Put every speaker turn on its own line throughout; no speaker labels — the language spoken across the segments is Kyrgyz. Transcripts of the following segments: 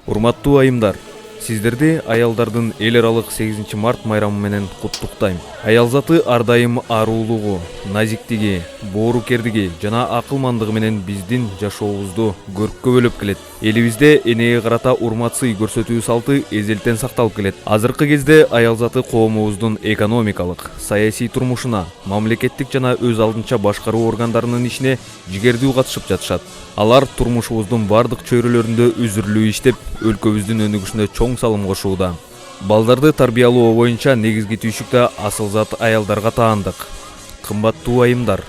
Урматтуу айымдар, сиздерди аялдардын эл аралык 8 март майрамы менен куттуктайм. Аял заты ар дайым аруулугу, назиктиги, боорукердиги жана акылмандыгы менен биздин жашообузду көркөбөлөп келет. Элибизде энеге карата урмат-сый көрсөтүү салты эзелтен сакталып келет. Азыркы кезде аял заты коомубуздун экономикалык, саясий турмушуна, мамлекеттик жана өз алдынча башкаруу органдарынын ишине жигердүү катышып жатышат. Алар турмушубуздун бардык чөйрөлөрүндө үзүрлүү иштеп, өлкөбүздүн өнүгүшүнө чоң салым кошууда. Балдарды тарбиялоо боюнча негизги түйшүктө асыл зат аялдарга таандык. Кымбаттуу айымдар,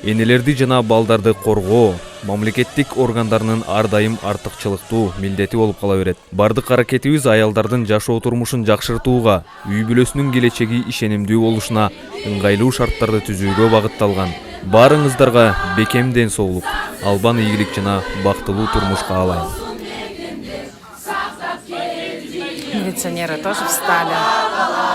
энелерди жана балдарды коргоо мамлекеттик органдарынын ар дайым артыкчылыктуу милдети болуп кала берет. Бардык аракетибиз аялдардын жашоо турмушун жакшыртууга, үй бүлөсүнүн келечеги ишенимдүү болушуна ыңгайлуу шарттарды түзүүгө багытталган. Баарыңыздарга бекем ден соолук, албан ийгилик жана бактылуу турмуш каалайм.
Милиционеры тоже встали.